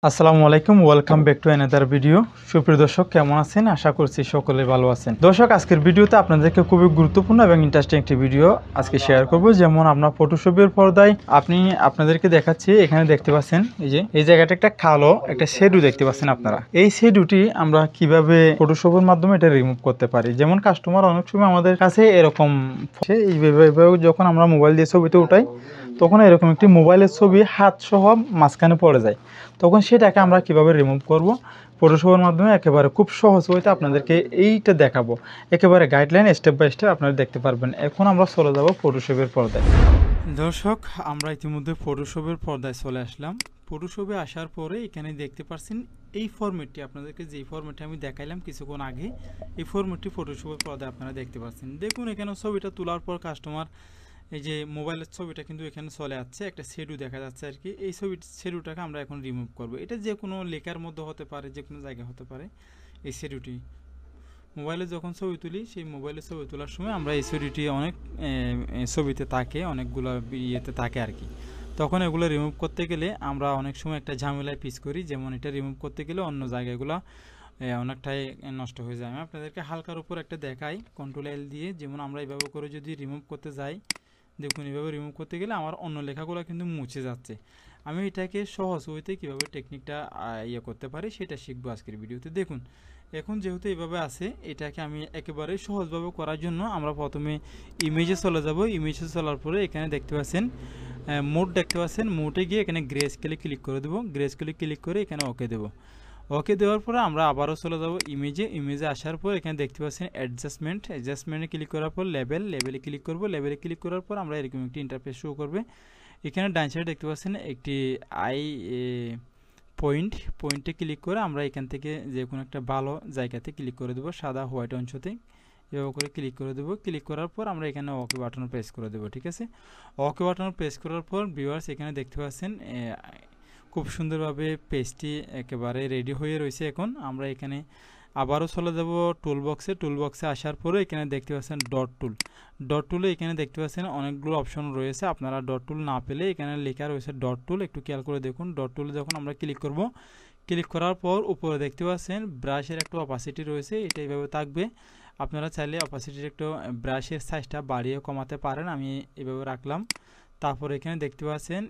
আসসালামু আলাইকুম, welcome back to another video. সুপ্রিয় দর্শক, কেমন আছেন? আশা করছি সকলে ভালো আছেন। দর্শক, আজকের ভিডিওতে আপনাদেরকে খুবই গুরুত্বপূর্ণ এবং ইন্টারেস্টিং একটি ভিডিও আজকে শেয়ার করব। যেমন আপনার ফটোশপের পর্দায় আপনাদেরকে দেখাচ্ছি। এখানে দেখতে পাচ্ছেন এই জায়গাটা একটা কালো একটা শেডু দেখতে পাচ্ছেন আপনারা। এই শেডুটি আমরা কিভাবে ফটোশপের মাধ্যমে এটা রিমুভ করতে পারি। যেমন কাস্টমার অনেক সময় আমাদের কাছে এরকম এইভাবে যখন আমরা মোবাইল দিয়ে ছবিতে উঠাই, তখন এরকম একটি মোবাইলের ছবি হাত সহ মাঝখানে পড়ে যায়। তখন সেটাকে আমরা কিভাবে রিমুভ করব ফটোশপের মাধ্যমে একেবারে খুব সহজ ওয়েতে আপনাদেরকে এইটা দেখাবো। একেবারে গাইডলাইন স্টেপ বাই স্টেপ আপনারা দেখতে পারবেন। এখন আমরা চলে যাব ফটোশপের পর্দায়। দর্শক, আমরা ইতিমধ্যে ফটোশপের পর্দায় চলে আসলাম। ফটোশপে আসার পরে এখানে দেখতে পাচ্ছেন এই ফরম্যাটটি, আপনাদেরকে যেই ফরম্যাটটি আমি দেখাইলাম কিছুক্ষণ আগে, এই ফরম্যাটটি ফটোশপের পর্দায় আপনারা দেখতে পাচ্ছেন। দেখুন, এখানে ছবিটা তোলার পর কাস্টমার এই যে মোবাইলের ছবিটা কিন্তু এখানে চলে আসছে, একটা শেডু দেখা যাচ্ছে আর কি। এই শেডুটাকে আমরা এখন রিমুভ করব। এটা যে কোনো লেখার মধ্যে হতে পারে, যে কোনো জায়গায় হতে পারে। এই শেডুটি মোবাইলে যখন ছবি তুলি, সেই মোবাইলে ছবি তোলার সময় আমরা এই শেডুটি অনেক ছবিতে থাকে, অনেকগুলো ইয়েতে থাকে আর কি। তখন এগুলো রিমুভ করতে গেলে আমরা অনেক সময় একটা ঝামেলায় পিস করি। যেমন এটা রিমুভ করতে গেলে অন্য জায়গাগুলো অনেকটাই নষ্ট হয়ে যায়। আমি আপনাদেরকে হালকার উপর একটা দেখাই কন্ট্রোল এল দিয়ে। যেমন আমরা এইভাবে করে যদি রিমুভ করতে যাই, দেখুন এইভাবে রিমুভ করতে গেলে আমার অন্য লেখাগুলো কিন্তু মুছে যাচ্ছে। আমি এটাকে সহজ ওয়েতে কীভাবে টেকনিকটা করতে পারি সেটা শিখবো আজকের ভিডিওতে। দেখুন, এখন যেহেতু এইভাবে আছে, এটাকে আমি একেবারে সহজভাবে করার জন্য আমরা প্রথমে ইমেজে চলে যাব। ইমেজে চলার পরে এখানে দেখতে পাচ্ছেন মোড দেখতে পাচ্ছেন। মোডে গিয়ে এখানে গ্রে স্কেলে ক্লিক করে দেবো। গ্রে স্কেলে ক্লিক করে এখানে ওকে দেবো। ওকে দেওয়ার পরে আমরা আবারও চলে যাব ইমেজে আসার পর এখানে দেখতে পাচ্ছেন অ্যাডজাস্টমেন্টে ক্লিক করার পর লেভেলে ক্লিক করব। লেভেলে ক্লিক করার পর আমরা এরকম একটি ইন্টারফেস শো করবে। এখানে ডান সাইডে দেখতে পাচ্ছেন একটি পয়েন্টে ক্লিক করে আমরা এখান থেকে যে কোনো একটা ভালো জায়গাতে ক্লিক করে দেবো, সাদা হোয়াইট অংশতে এভাবে করে ক্লিক করে দেবো। ক্লিক করার পর আমরা এখানে ওকে বাটন প্রেস করে দেবো। ঠিক আছে, ওকে বাটন প্রেস করার পর ভিউয়ার্স এখানে দেখতে পাচ্ছেন খুব সুন্দরভাবে পেজটি একেবারে রেডি হয়ে রয়েছে। এখন আমরা এখানে আবারও চলে যাব টুলবক্সে আসার পরে এখানে দেখতে পাচ্ছেন ডট টুলে এখানে দেখতে পাচ্ছেন অনেকগুলো অপশন রয়েছে। আপনারা ডট টুল না পেলে এখানে লেখা রয়েছে ডট টুল, একটু খেয়াল করে দেখুন। ডট টুলে যখন আমরা ক্লিক করব, ক্লিক করার পর উপরে দেখতে পাচ্ছেন ব্রাশের একটা অপাসিটি রয়েছে, এটা এইভাবে থাকবে। আপনারা চাইলে অপাসিটির একটু ব্রাশের সাইজটা বাড়িয়ে কমাতে পারেন, আমি এভাবে রাখলাম। তারপর এখানে দেখতে পাচ্ছেন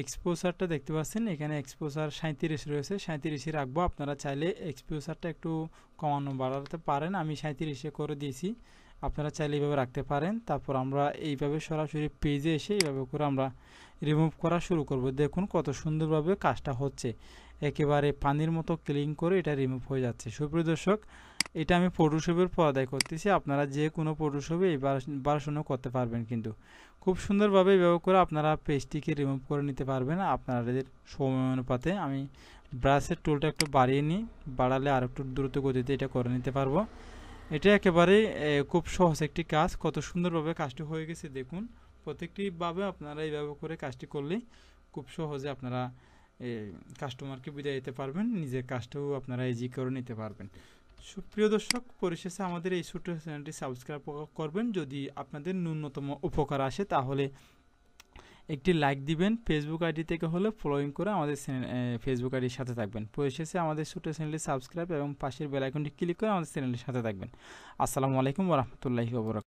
এক্সপোজারটা দেখতে পাচ্ছেন। এখানে এক্সপোজার 37 রয়েছে, 37 রাখবো। আপনারা চাইলে এক্সপোজারটা একটু কমানো বাড়াতে পারেন, আমি 37 করে দিয়েছি। আপনারা চাইলে এইভাবে রাখতে পারেন। তারপর আমরা এইভাবে সরাসরি পেজে এসে এইভাবে করে আমরা রিমুভ করা শুরু করব। দেখুন কত সুন্দরভাবে কাজটা হচ্ছে, একেবারে পানির মতো ক্লিন করে এটা রিমুভ হয়ে যাচ্ছে। সুপ্রিয় দর্শক, এটা আমি ফটোশপের পর্দায় করতেছি। আপনারা যে কোনো ফটোশপে এই ভার্সনও করতে পারবেন, কিন্তু খুব সুন্দরভাবে ব্যবহার করে আপনারা পেজটিকে রিমুভ করে নিতে পারবেন আপনাদের সময় অনুপাতে। আমি ব্রাশের টুলটা একটু বাড়িয়ে নিই, বাড়ালে আর একটু দ্রুত গতিতে এটা করে নিতে পারবো। এটা একেবারে খুব সহজ একটি কাজ। কত সুন্দরভাবে কাজটি হয়ে গেছে দেখুন। প্রত্যেকটিভাবে আপনারা এইভাবে করে কাজটি করলে খুব সহজে আপনারা কাস্টমারকে বিদায় দিতে পারবেন, নিজের কাজটাও আপনারা ইজি করে নিতে পারবেন। সুপ্রিয় দর্শক, পরিশেষে আমাদের এই ছোট্ট চ্যানেলটি সাবস্ক্রাইব করবেন। যদি আপনাদের ন্যূনতম উপকার আসে তাহলে একটি লাইক দিবেন। ফেসবুক আইডি থেকে হলে ফলোইং করে আমাদের ফেসবুক আইডির সাথে থাকবেন। পরিশেষে আমাদের ছোট্ট চ্যানেলটি সাবস্ক্রাইব এবং পাশের বেল আইকনটি ক্লিক করে আমাদের চ্যানেলের সাথে থাকবেন। আসসালামু আলাইকুম ওয়া রাহমাতুল্লাহি ওয়া বারাকাতুহু।